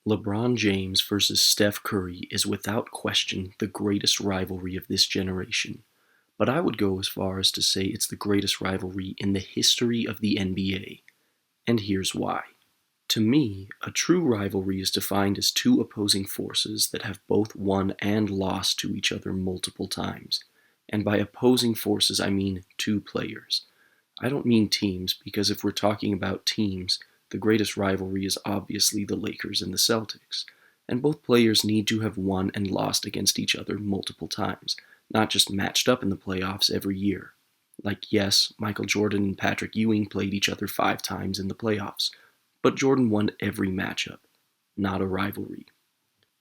LeBron James versus Steph Curry is without question the greatest rivalry of this generation, but I would go as far as to say it's the greatest rivalry in the history of the NBA, and here's why. To me, a true rivalry is defined as two opposing forces that have both won and lost to each other multiple times. And by opposing forces, I mean two players. I don't mean teams, because if we're talking about teams, the greatest rivalry is obviously the Lakers and the Celtics. And both players need to have won and lost against each other multiple times, not just matched up in the playoffs every year. Like, yes, Michael Jordan and Patrick Ewing played each other 5 times in the playoffs, but Jordan won every matchup, not a rivalry.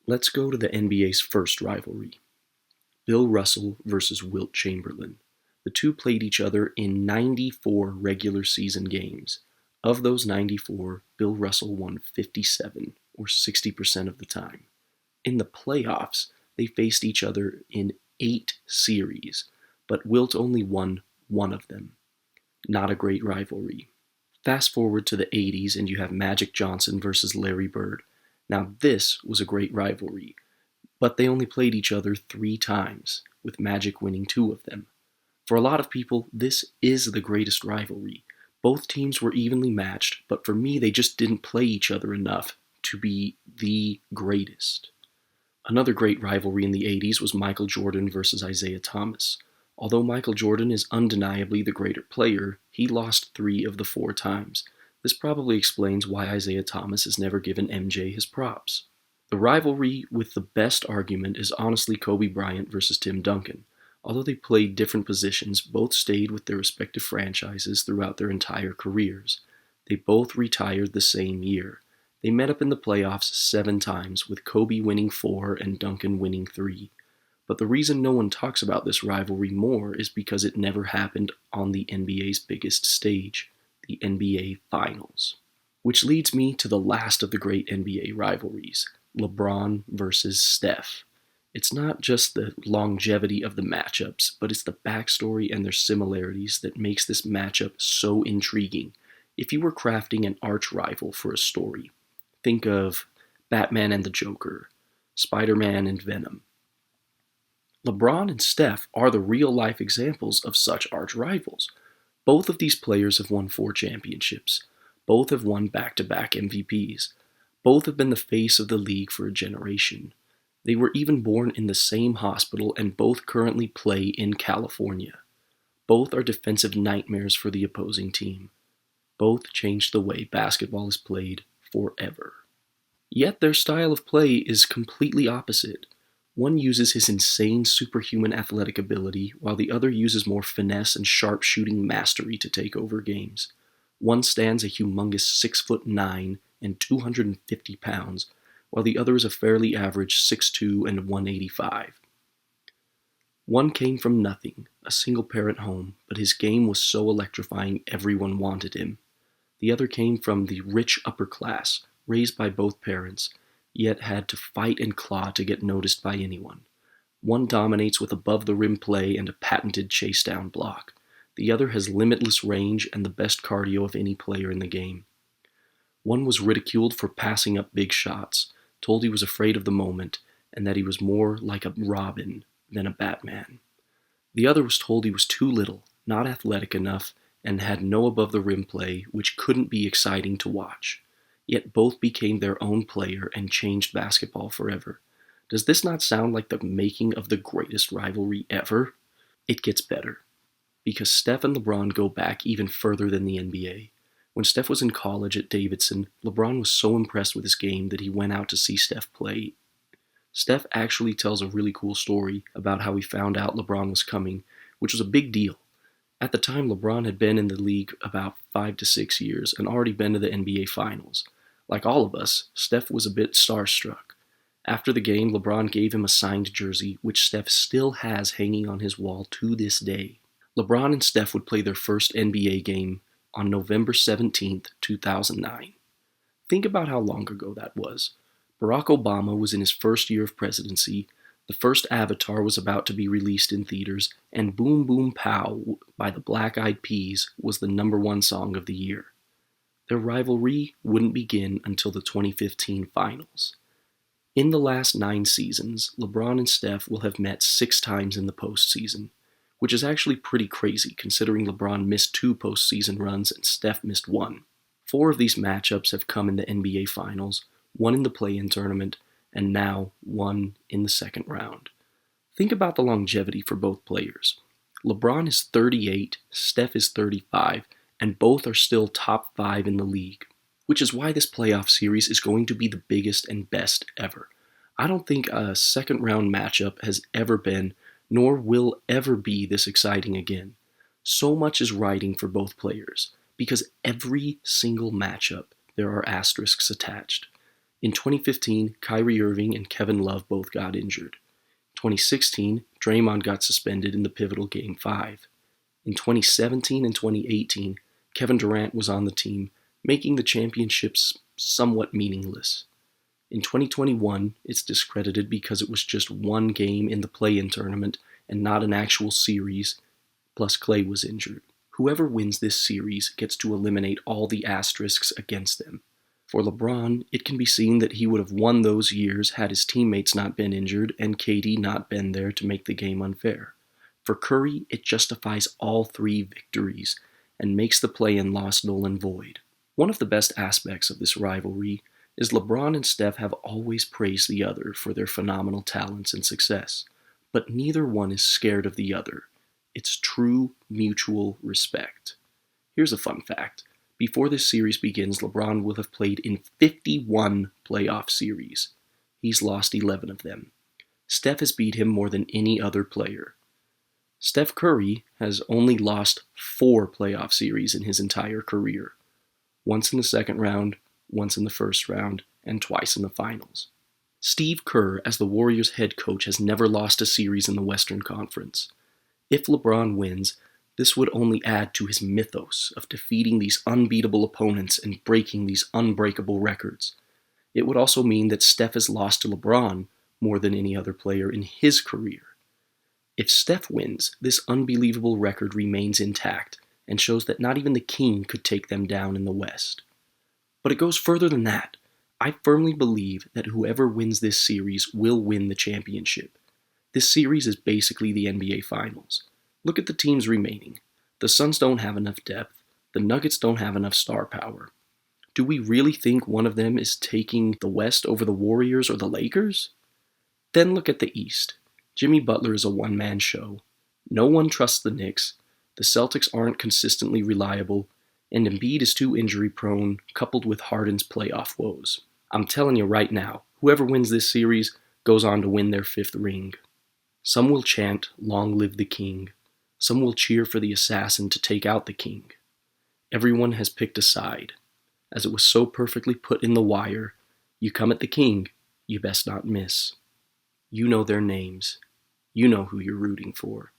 Let's go to the NBA's first rivalry, Bill Russell versus Wilt Chamberlain. The two played each other in 94 regular season games. Of those 94, Bill Russell won 57, or 60% of the time. In the playoffs, they faced each other in 8 series, but Wilt only won one of them. Not a great rivalry. Fast forward to the 80s and you have Magic Johnson versus Larry Bird. Now this was a great rivalry, but they only played each other 3 times, with Magic winning 2 of them. For a lot of people, this is the greatest rivalry. Both teams were evenly matched, but for me they just didn't play each other enough to be the greatest. Another great rivalry in the 80s was Michael Jordan versus Isaiah Thomas. Although Michael Jordan is undeniably the greater player, he lost 3 of the 4 times. This probably explains why Isaiah Thomas has never given MJ his props. The rivalry with the best argument is honestly Kobe Bryant versus Tim Duncan. Although they played different positions, both stayed with their respective franchises throughout their entire careers. They both retired the same year. They met up in the playoffs 7 times, with Kobe winning 4 and Duncan winning 3. But the reason no one talks about this rivalry more is because it never happened on the NBA's biggest stage, the NBA Finals. Which leads me to the last of the great NBA rivalries, LeBron versus Steph. It's not just the longevity of the matchups, but it's the backstory and their similarities that makes this matchup so intriguing. If you were crafting an arch rival for a story, think of Batman and the Joker, Spider-Man and Venom. LeBron and Steph are the real-life examples of such arch rivals. Both of these players have won 4 championships. Both have won back-to-back MVPs. Both have been the face of the league for a generation. They were even born in the same hospital and both currently play in California. Both are defensive nightmares for the opposing team. Both changed the way basketball is played forever. Yet their style of play is completely opposite. One uses his insane superhuman athletic ability, while the other uses more finesse and sharpshooting mastery to take over games. One stands a humongous 6'9" and 250 pounds, while the other is a fairly average 6'2" and 185. One came from nothing, a single-parent home, but his game was so electrifying everyone wanted him. The other came from the rich upper class, raised by both parents, yet had to fight and claw to get noticed by anyone. One dominates with above-the-rim play and a patented chase-down block. The other has limitless range and the best cardio of any player in the game. One was ridiculed for passing up big shots, told he was afraid of the moment, and that he was more like a Robin than a Batman. The other was told he was too little, not athletic enough, and had no above-the-rim play, which couldn't be exciting to watch. Yet both became their own player and changed basketball forever. Does this not sound like the making of the greatest rivalry ever? It gets better, because Steph and LeBron go back even further than the NBA. When Steph was in college at Davidson, LeBron was so impressed with his game that he went out to see Steph play. Steph actually tells a really cool story about how he found out LeBron was coming, which was a big deal. At the time, LeBron had been in the league about 5 to 6 years and already been to the NBA Finals. Like all of us, Steph was a bit starstruck. After the game, LeBron gave him a signed jersey, which Steph still has hanging on his wall to this day. LeBron and Steph would play their first NBA game on November 17th, 2009. Think about how long ago that was. Barack Obama was in his first year of presidency, the first Avatar was about to be released in theaters, and Boom Boom Pow by the Black Eyed Peas was the #1 song of the year. Their rivalry wouldn't begin until the 2015 finals. In the last 9 seasons, LeBron and Steph will have met 6 times in the postseason, which is actually pretty crazy considering LeBron missed 2 postseason runs and Steph missed 1. 4 of these matchups have come in the NBA Finals, 1 in the play-in tournament, and now 1 in the second round. Think about the longevity for both players. LeBron is 38, Steph is 35, and both are still top 5 in the league, which is why this playoff series is going to be the biggest and best ever. I don't think a second round matchup has ever been, nor will ever be, this exciting again. So much is riding for both players, because every single matchup there are asterisks attached. In 2015, Kyrie Irving and Kevin Love both got injured. 2016, Draymond got suspended in the pivotal Game 5. In 2017 and 2018, Kevin Durant was on the team, making the championships somewhat meaningless. In 2021, it's discredited because it was just 1 game in the play-in tournament and not an actual series, plus Klay was injured. Whoever wins this series gets to eliminate all the asterisks against them. For LeBron, it can be seen that he would have won those years had his teammates not been injured and KD not been there to make the game unfair. For Curry, it justifies all 3 victories and makes the play-in loss null and void. One of the best aspects of this rivalry is LeBron and Steph have always praised the other for their phenomenal talents and success, but neither one is scared of the other. It's true mutual respect. Here's a fun fact. Before this series begins, LeBron will have played in 51 playoff series. He's lost 11 of them. Steph has beat him more than any other player. Steph Curry has only lost 4 playoff series in his entire career. Once in the second round, once in the first round, and twice in the finals. Steve Kerr, as the Warriors head coach, has never lost a series in the Western Conference. If LeBron wins, this would only add to his mythos of defeating these unbeatable opponents and breaking these unbreakable records. It would also mean that Steph has lost to LeBron more than any other player in his career. If Steph wins, this unbelievable record remains intact and shows that not even the King could take them down in the West. But it goes further than that. I firmly believe that whoever wins this series will win the championship. This series is basically the NBA Finals. Look at the teams remaining. The Suns don't have enough depth. The Nuggets don't have enough star power. Do we really think one of them is taking the West over the Warriors or the Lakers? Then look at the East. Jimmy Butler is a one-man show. No one trusts the Knicks. The Celtics aren't consistently reliable. And Embiid is too injury-prone, coupled with Harden's playoff woes. I'm telling you right now, whoever wins this series goes on to win their 5th ring. Some will chant, "Long live the King." Some will cheer for the assassin to take out the king. Everyone has picked a side. As it was so perfectly put in The Wire, you come at the king, you best not miss. You know their names. You know who you're rooting for.